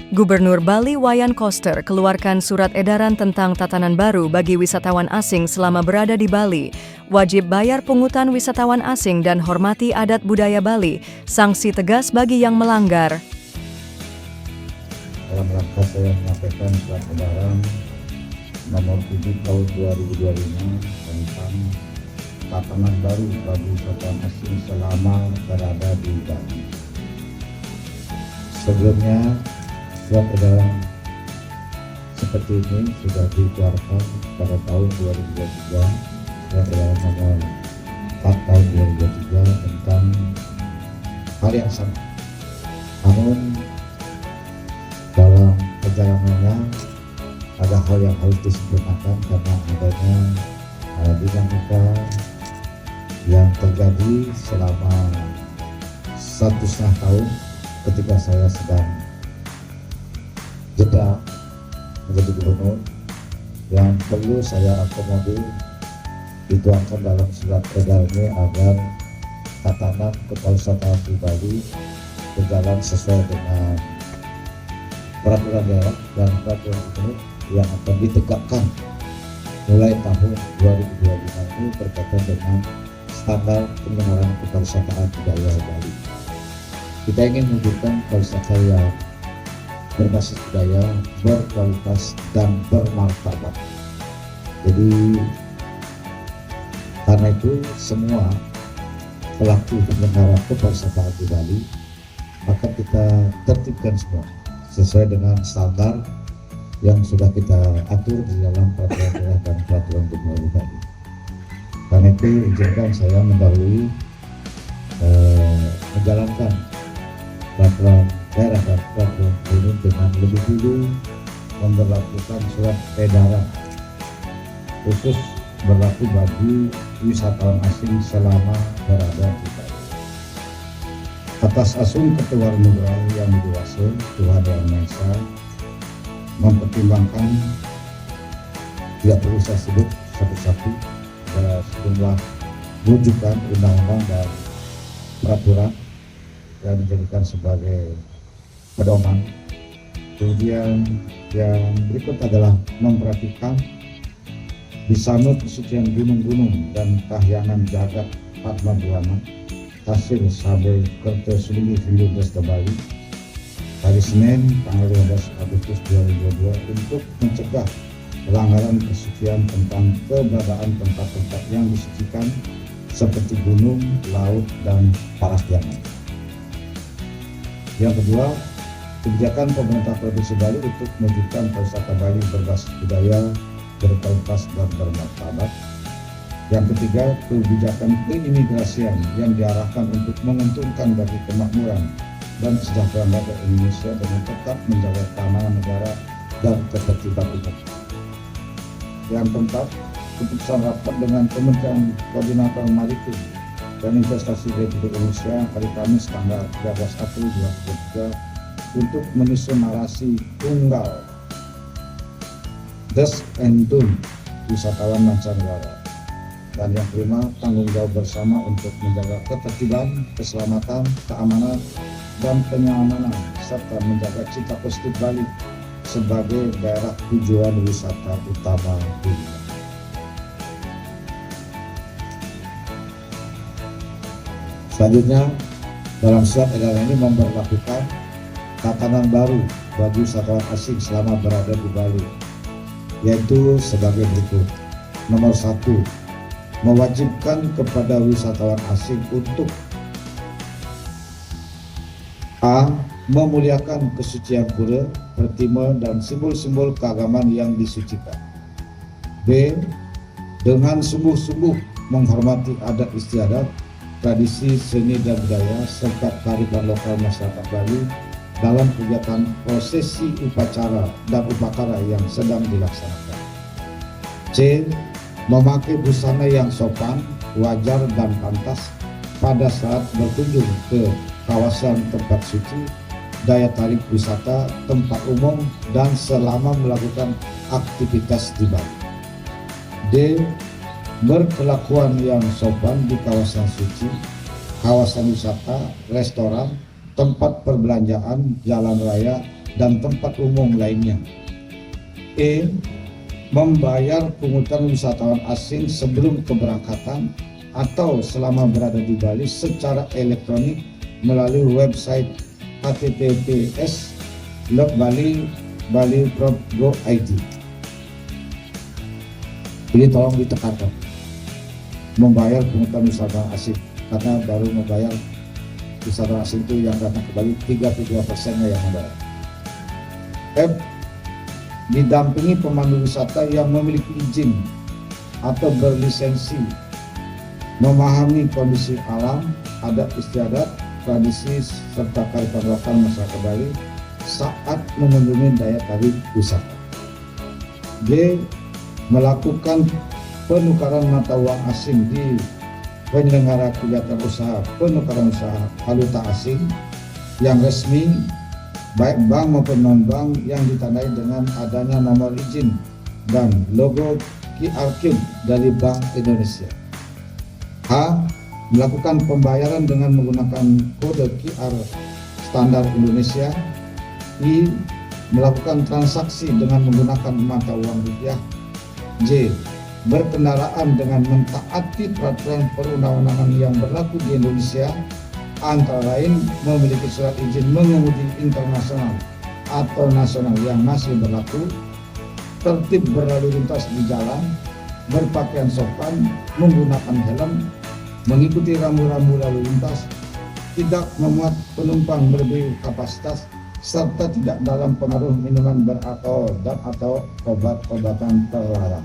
Gubernur Bali Wayan Koster keluarkan surat edaran tentang tatanan baru bagi wisatawan asing selama berada di Bali. Wajib bayar pungutan wisatawan asing dan hormati adat budaya Bali. Sanksi tegas bagi yang melanggar. Dalam rangka saya menyampaikan surat edaran nomor 7 tahun 2025 tentang tatanan baru bagi wisatawan asing selama berada di Bali. Sebelumnya, surat edaran seperti ini sudah dikeluarkan pada tahun 2023, surat edaran nomor 4 tahun 2023 tentang hal yang sama. Namun dalam perjalanannya ada hal yang harus disempurnakan karena adanya dinamika yang terjadi selama 1,5 tahun ketika saya sedang jeda menjadi gubernur, yang perlu saya akomodir dituangkan dalam surat edaran ini agar tatanan kepariwisataan di Bali berjalan sesuai dengan peraturan daerah dan peraturan gubernur yang akan ditegakkan mulai tahun 2025 ini berkaitan dengan standar penyelenggaraan kepariwisataan budaya Bali. Kita ingin mewujudkan pariwisata yang berbasis budaya, berkualitas dan bermartabat. Jadi karena itu semua pelaku penyelenggara kepariwisataan di Bali maka kita tertibkan semua sesuai dengan standar yang sudah kita atur di dalam peraturan daerah dan peraturan gubernur Bali. Karena itu izinkan saya mendahului menjalankan peraturan daerah dan peraturan ini dengan lebih dulu memberlakukan surat edaran khusus berlaku bagi wisatawan asing selama berada di Bali. Atas asum Ketua Negara yang dewasa, Tuhan Yang Maha Esa, mempertimbangkan tidak perlu saya sebut satu-satu sejumlah rujukan undang-undang dan peraturan yang dijadikan sebagai pedoman. Kemudian yang berikut adalah memperhatikan disanut kesucian gunung-gunung dan kahyangan jagat Padma Buana hasil Sabe Kertoselili Vindudes Bali hari Senin tanggal 15 Agustus 2022 untuk mencegah pelanggaran kesucian tentang keberadaan tempat-tempat yang disucikan seperti gunung, laut, dan parastiangan. Yang kedua, kebijakan pemerintah Provinsi Bali untuk mewujudkan pariwisata Bali berbasis budaya, berkualitas, dan bermartabat. Yang ketiga, kebijakan keimigrasian yang diarahkan untuk menguntungkan bagi kemakmuran dan kesejahteraan rakyat Indonesia dengan tetap menjaga keamanan negara dan ketertiban umum. Yang keempat, keputusan rapat dengan Kementerian Koordinator Maritim dan Investasi Republik Indonesia hari Kamis tanggal 13 April 2023 untuk menyusun narasi tunggal Des and Dun wisatawan mancanegara. Dan yang kelima, tanggung jawab bersama untuk menjaga ketertiban, keselamatan, keamanan, dan kenyamanan serta menjaga citra positif Bali sebagai daerah tujuan wisata utama dunia. Selanjutnya, dalam surat edaran ini memberlakukan tatanan baru bagi wisatawan asing selama berada di Bali, yaitu sebagai berikut. Nomor 1, mewajibkan kepada wisatawan asing untuk A. Memuliakan kesucian pura, pertima, dan simbol-simbol keagamaan yang disucikan. B. Dengan sungguh-sungguh menghormati adat istiadat, tradisi, seni, dan budaya, serta kearifan lokal masyarakat Bali dalam kegiatan prosesi upacara dan upacara yang sedang dilaksanakan. C. Memakai busana yang sopan, wajar, dan pantas pada saat berkunjung ke kawasan tempat suci, daya tarik wisata, tempat umum, dan selama melakukan aktivitas di Bali. D. Berkelakuan yang sopan di kawasan suci, kawasan wisata, restoran, tempat perbelanjaan, jalan raya, dan tempat umum lainnya. Membayar pungutan wisatawan asing sebelum keberangkatan atau selama berada di Bali secara elektronik melalui website https://logbali.bali.go.id. Ini tolong ditekankan, membayar pungutan wisatawan asing, karena baru membayar wisatawan asing itu yang datang ke Bali 33%-nya yang membayar. Didampingi pemandu wisata yang memiliki izin atau berlisensi, memahami kondisi alam, adat istiadat, tradisi serta kearifan lokal masyarakat Bali saat mengunjungi daya tarik wisata. Melakukan penukaran mata uang asing di penyelenggara kegiatan usaha penukaran usaha valuta asing yang resmi, baik bank maupun non-bank, yang ditandai dengan adanya nomor izin dan logo QR Code dari Bank Indonesia. Melakukan pembayaran dengan menggunakan kode QR standar Indonesia. Melakukan transaksi dengan menggunakan mata uang rupiah. Berkendaraan dengan mentaati peraturan perundang-undangan yang berlaku di Indonesia, antara lain memiliki surat izin mengemudi internasional atau nasional yang masih berlaku, tertib berlalu lintas di jalan, berpakaian sopan, menggunakan helm, mengikuti rambu-rambu lalu lintas, tidak memuat penumpang melebihi kapasitas, serta tidak dalam pengaruh minuman beralkohol dan atau obat-obatan terlarang.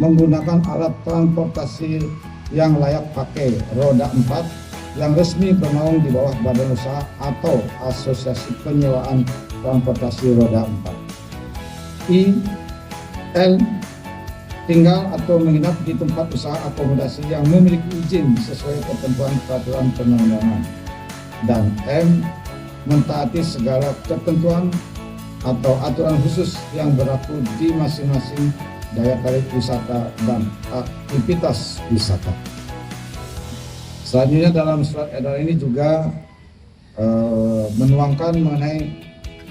Menggunakan alat transportasi yang layak pakai roda 4 yang resmi bernaung di bawah badan usaha atau asosiasi penyewaan transportasi roda 4. Tinggal atau menginap di tempat usaha akomodasi yang memiliki izin sesuai ketentuan peraturan perundang-undangan. Dan mentaati segala ketentuan atau aturan khusus yang berlaku di masing-masing daya tarik wisata dan aktivitas wisata. Selanjutnya dalam surat edaran ini juga menuangkan mengenai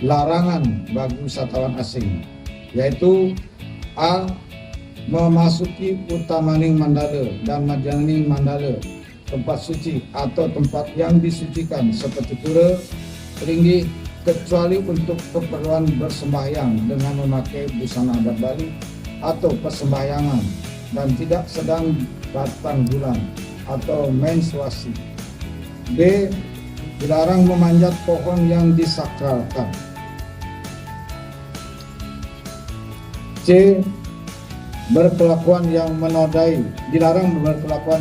larangan bagi wisatawan asing, yaitu memasuki Utamaning Mandala dan Majaning Mandala, tempat suci atau tempat yang disucikan seperti pura, Peringgi, kecuali untuk keperluan bersembahyang dengan memakai busana adat Bali atau persembahyangan, dan tidak sedang batang bulan atau menstruasi. Dilarang memanjat pohon yang disakralkan. Dilarang berkelakuan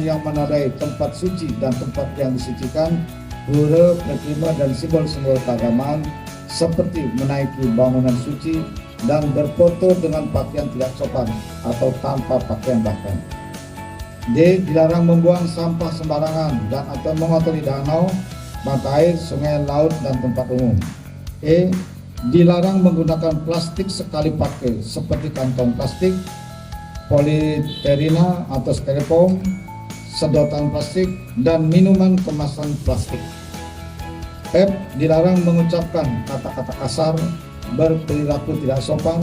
yang menodai tempat suci dan tempat yang disucikan, pura, Pratima dan simbol-simbol keagamaan, seperti menaiki bangunan suci dan berfoto dengan pakaian tidak sopan atau tanpa pakaian bahkan. Dilarang membuang sampah sembarangan dan atau mengotori danau, mata air, sungai, laut, dan tempat umum. Dilarang menggunakan plastik sekali pakai seperti kantong plastik, politerina atau styrofoam, sedotan plastik, dan minuman kemasan plastik. Dilarang mengucapkan kata-kata kasar, berperilaku tidak sopan,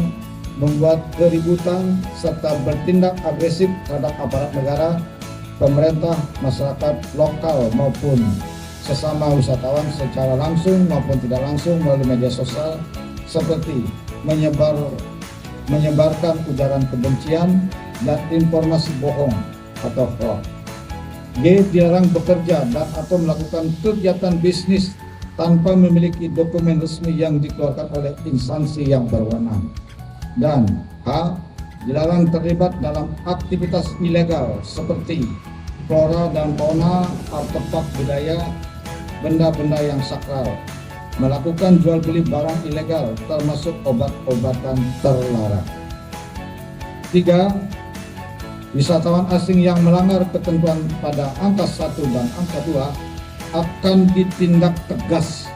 membuat keributan, serta bertindak agresif terhadap aparat negara, pemerintah, masyarakat lokal maupun sesama wisatawan secara langsung maupun tidak langsung melalui media sosial, seperti menyebarkan ujaran kebencian dan informasi bohong atau hoax. Dilarang bekerja dan atau melakukan kegiatan bisnis tanpa memiliki dokumen resmi yang dikeluarkan oleh instansi yang berwenang. Dan dilarang terlibat dalam aktivitas ilegal seperti flora dan fauna, artefak budaya, benda-benda yang sakral, melakukan jual beli barang ilegal termasuk obat-obatan terlarang. 3. Wisatawan asing yang melanggar ketentuan pada angka 1 dan angka 2 akan ditindak tegas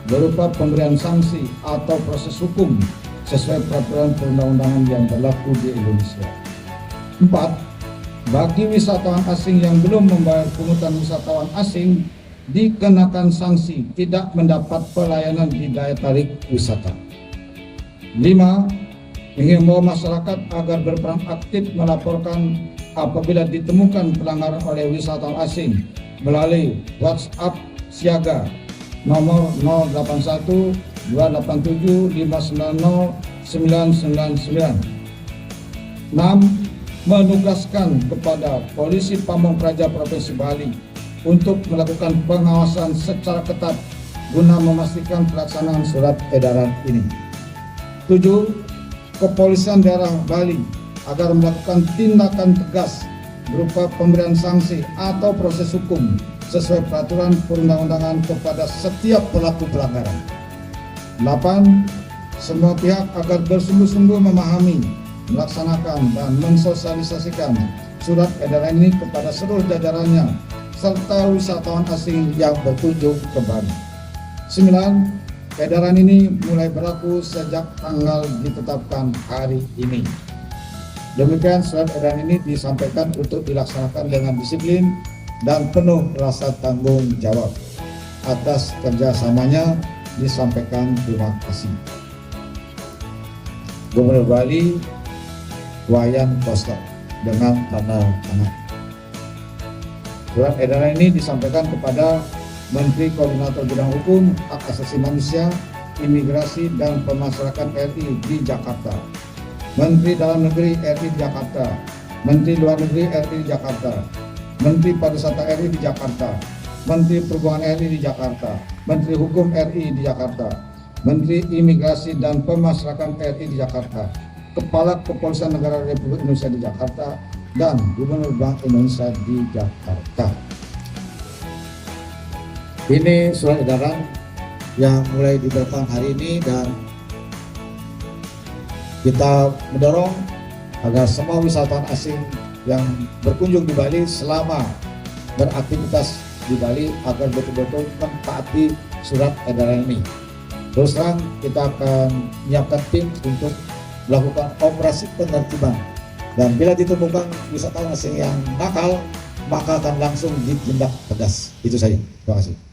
berupa pemberian sanksi atau proses hukum sesuai peraturan perundang-undangan yang berlaku di Indonesia. 4. Bagi wisatawan asing yang belum membayar pungutan wisatawan asing dikenakan sanksi tidak mendapat pelayanan di daya tarik wisata. 5. Menghimbau masyarakat agar berperan aktif melaporkan apabila ditemukan pelanggaran oleh wisatawan asing melalui WhatsApp siaga nomor 081 287 590 999. 6. Menugaskan kepada Polisi Pamong Praja Provinsi Bali untuk melakukan pengawasan secara ketat guna memastikan pelaksanaan surat edaran ini. 7. Kepolisian daerah Bali agar melakukan tindakan tegas berupa pemberian sanksi atau proses hukum sesuai peraturan perundang-undangan kepada setiap pelaku pelanggaran. 8. Semua pihak agar bersungguh-sungguh memahami, melaksanakan dan mensosialisasikan surat edaran ini kepada seluruh jajarannya serta wisatawan asing yang berkunjung ke Bali. 9. Edaran ini mulai berlaku sejak tanggal ditetapkan hari ini. Demikian surat edaran ini disampaikan untuk dilaksanakan dengan disiplin dan penuh rasa tanggung jawab. Atas kerjasamanya disampaikan terima kasih. Gubernur Bali Wayan Koster dengan tanda tangan. Surat edaran ini disampaikan kepada Menteri Koordinator Bidang Hukum, Hak Asasi Manusia, Imigrasi dan Pemasyarakatan RI di Jakarta, Menteri Dalam Negeri RI di Jakarta, Menteri Luar Negeri RI di Jakarta, Menteri Pariwisata RI di Jakarta, Menteri Perhubungan RI di Jakarta, Menteri Hukum RI di Jakarta, Menteri Imigrasi dan Pemasyarakatan RI di Jakarta, Kepala Kepolisian Negara Republik Indonesia di Jakarta, dan Gubernur Bank Indonesia di Jakarta. Ini surat edaran yang mulai diterbitkan hari ini dan kita mendorong agar semua wisatawan asing yang berkunjung di Bali selama beraktivitas di Bali agar betul-betul mentaati surat edaran ini. Terus terang kita akan menyiapkan tim untuk melakukan operasi penertiban dan bila ditemukan wisatawan asing yang nakal maka akan langsung ditindak tegas. Itu saja. Terima kasih.